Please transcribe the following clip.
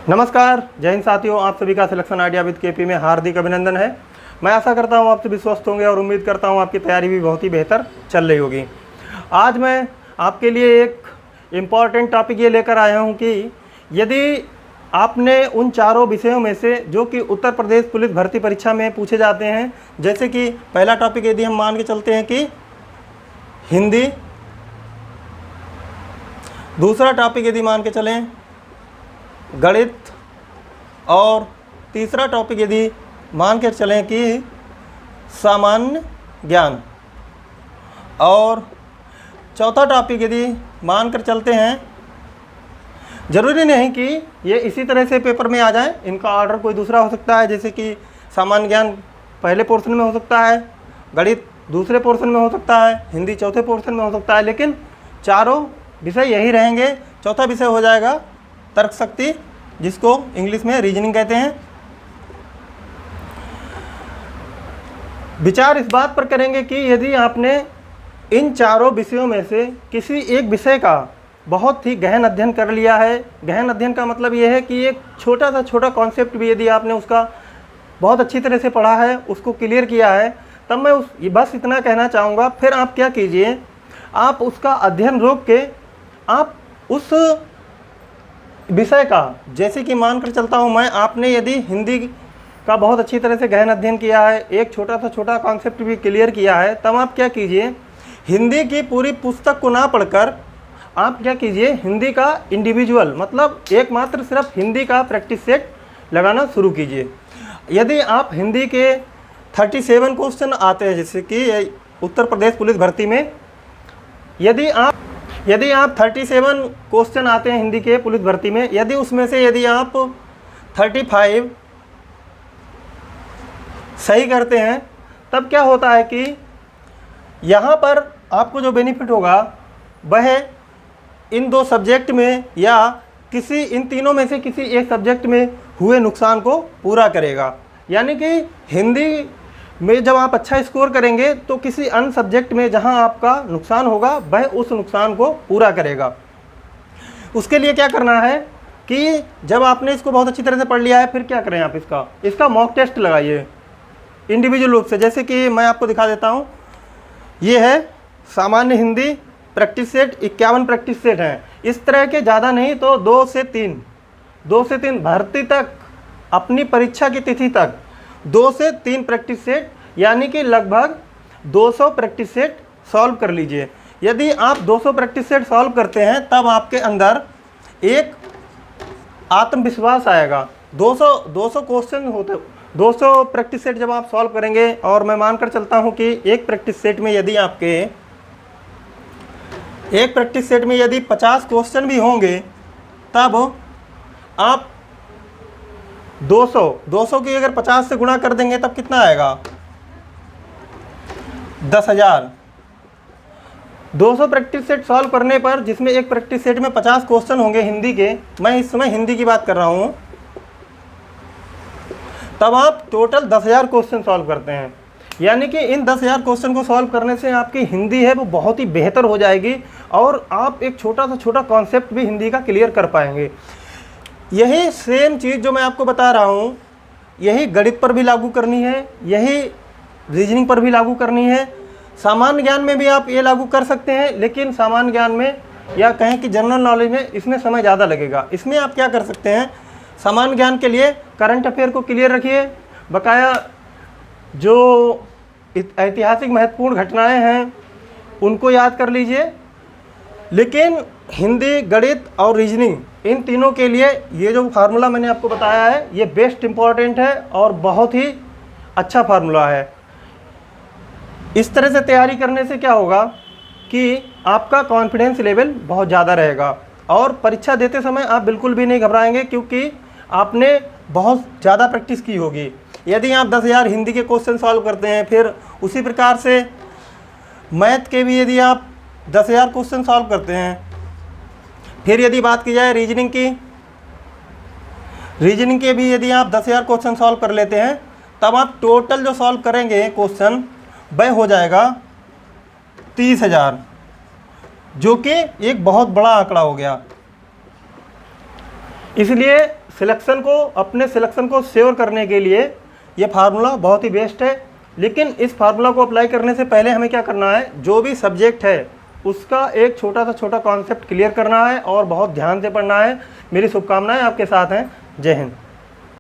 नमस्कार, जय हिंद साथियों। आप सभी का सिलेक्शन आइडिया विद केपी में हार्दिक अभिनंदन है। मैं आशा करता हूं आप सभी स्वस्थ होंगे और उम्मीद करता हूं आपकी तैयारी भी बहुत ही बेहतर चल रही होगी। आज मैं आपके लिए एक इम्पॉर्टेंट टॉपिक ये लेकर आया हूं कि यदि आपने उन चारों विषयों में से जो कि उत्तर प्रदेश पुलिस भर्ती परीक्षा में पूछे जाते हैं, जैसे कि पहला टॉपिक यदि हम मान के चलते हैं कि हिंदी, दूसरा टॉपिक यदि मान के चलें गणित, और तीसरा टॉपिक यदि मान कर चलें कि सामान्य ज्ञान, और चौथा टॉपिक यदि मान कर चलते हैं, ज़रूरी नहीं कि ये इसी तरह से पेपर में आ जाए, इनका ऑर्डर कोई दूसरा हो सकता है। जैसे कि सामान्य ज्ञान पहले पोर्शन में हो सकता है, गणित दूसरे पोर्शन में हो सकता है, हिंदी चौथे पोर्शन में हो सकता है, लेकिन चारों विषय यही रहेंगे। चौथा विषय हो जाएगा तर्क शक्ति, जिसको इंग्लिश में रीजनिंग कहते हैं। विचार इस बात पर करेंगे कि यदि आपने इन चारों विषयों में से किसी एक विषय का बहुत ही गहन अध्ययन कर लिया है, गहन अध्ययन का मतलब ये है कि एक छोटा सा छोटा कॉन्सेप्ट भी यदि आपने उसका बहुत अच्छी तरह से पढ़ा है, उसको क्लियर किया है, तब मैं बस इतना कहना चाहूँगा, फिर आप क्या कीजिए, आप उसका अध्ययन रोक के आप उस विषय का, जैसे कि मान कर चलता हूँ मैं, आपने यदि हिंदी का बहुत अच्छी तरह से गहन अध्ययन किया है, एक छोटा सा छोटा कॉन्सेप्ट भी क्लियर किया है, तब आप क्या कीजिए, हिंदी की पूरी पुस्तक को ना पढ़कर आप क्या कीजिए, हिंदी का इंडिविजुअल मतलब एकमात्र सिर्फ हिंदी का प्रैक्टिस सेट लगाना शुरू कीजिए। यदि आप हिंदी के 37 क्वेश्चन आते हैं, जैसे कि उत्तर प्रदेश पुलिस भर्ती में यदि आप 37 क्वेश्चन आते हैं हिंदी के पुलिस भर्ती में, यदि उसमें से यदि आप 35 सही करते हैं, तब क्या होता है कि यहाँ पर आपको जो बेनिफिट होगा वह इन दो सब्जेक्ट में या किसी इन तीनों में से किसी एक सब्जेक्ट में हुए नुकसान को पूरा करेगा। यानी कि हिंदी में जब आप अच्छा स्कोर करेंगे तो किसी अन्य सब्जेक्ट में जहां आपका नुकसान होगा वह उस नुकसान को पूरा करेगा। उसके लिए क्या करना है कि जब आपने इसको बहुत अच्छी तरह से पढ़ लिया है, फिर क्या करें, आप इसका मॉक टेस्ट लगाइए इंडिविजुअल रूप से। जैसे कि मैं आपको दिखा देता हूं, ये है सामान्य Hindi practice set, 51 practice set हैं। इस तरह के ज़्यादा नहीं तो 2 से 3 भर्ती तक, अपनी परीक्षा की तिथि तक 2 से 3 प्रैक्टिस सेट, यानी कि लगभग 200 प्रैक्टिस सेट सॉल्व कर लीजिए। यदि आप 200 प्रैक्टिस सेट सॉल्व करते हैं, तब आपके अंदर एक आत्मविश्वास आएगा। 200 क्वेश्चन होते, 200 प्रैक्टिस सेट जब आप सॉल्व करेंगे, और मैं मानकर चलता हूं कि एक प्रैक्टिस सेट में यदि आपके एक प्रैक्टिस सेट में यदि 50 क्वेश्चन भी होंगे, तब आप 200 की अगर 50 से गुणा कर देंगे, तब कितना आएगा, 10,000। 200 प्रैक्टिस सेट सॉल्व करने पर, जिसमें एक प्रैक्टिस सेट में 50 क्वेश्चन होंगे हिंदी के, मैं इस समय हिंदी की बात कर रहा हूं, तब आप टोटल 10,000 क्वेश्चन सॉल्व करते हैं। यानी कि इन 10,000 क्वेश्चन को सॉल्व करने से आपकी हिंदी है वो बहुत ही बेहतर हो जाएगी, और आप एक छोटा सा छोटा कॉन्सेप्ट भी हिंदी का क्लियर कर पाएंगे। यही सेम चीज़ जो मैं आपको बता रहा हूँ, यही गणित पर भी लागू करनी है, यही रीजनिंग पर भी लागू करनी है, सामान्य ज्ञान में भी आप ये लागू कर सकते हैं। लेकिन सामान्य ज्ञान में, या कहें कि जनरल नॉलेज में, इसमें समय ज़्यादा लगेगा। इसमें आप क्या कर सकते हैं, सामान्य ज्ञान के लिए करंट अफेयर को क्लियर रखिए, बकाया जो ऐतिहासिक महत्वपूर्ण घटनाएं हैं उनको याद कर लीजिए। लेकिन हिंदी, गणित और रीजनिंग, इन तीनों के लिए ये जो फार्मूला मैंने आपको बताया है, ये बेस्ट इम्पॉर्टेंट है और बहुत ही अच्छा फार्मूला है। इस तरह से तैयारी करने से क्या होगा कि आपका कॉन्फिडेंस लेवल बहुत ज़्यादा रहेगा, और परीक्षा देते समय आप बिल्कुल भी नहीं घबराएंगे, क्योंकि आपने बहुत ज़्यादा प्रैक्टिस की होगी। यदि आप 10,000 हिंदी के क्वेश्चन सॉल्व करते हैं, फिर उसी प्रकार से मैथ के भी यदि आप 10,000 क्वेश्चन सॉल्व करते हैं, फिर यदि बात की जाए रीजनिंग के भी यदि आप 10,000 क्वेश्चन सॉल्व कर लेते हैं, तब आप टोटल जो सॉल्व करेंगे क्वेश्चन वह हो जाएगा 30,000, जो कि एक बहुत बड़ा आंकड़ा हो गया। इसलिए अपने सिलेक्शन को श्योर करने के लिए ये फार्मूला बहुत ही बेस्ट है। लेकिन इस फार्मूला को अप्लाई करने से पहले हमें क्या करना है, जो भी सब्जेक्ट है उसका एक छोटा सा छोटा कॉन्सेप्ट क्लियर करना है और बहुत ध्यान से पढ़ना है। मेरी शुभकामनाएं आपके साथ हैं। जय हिंद।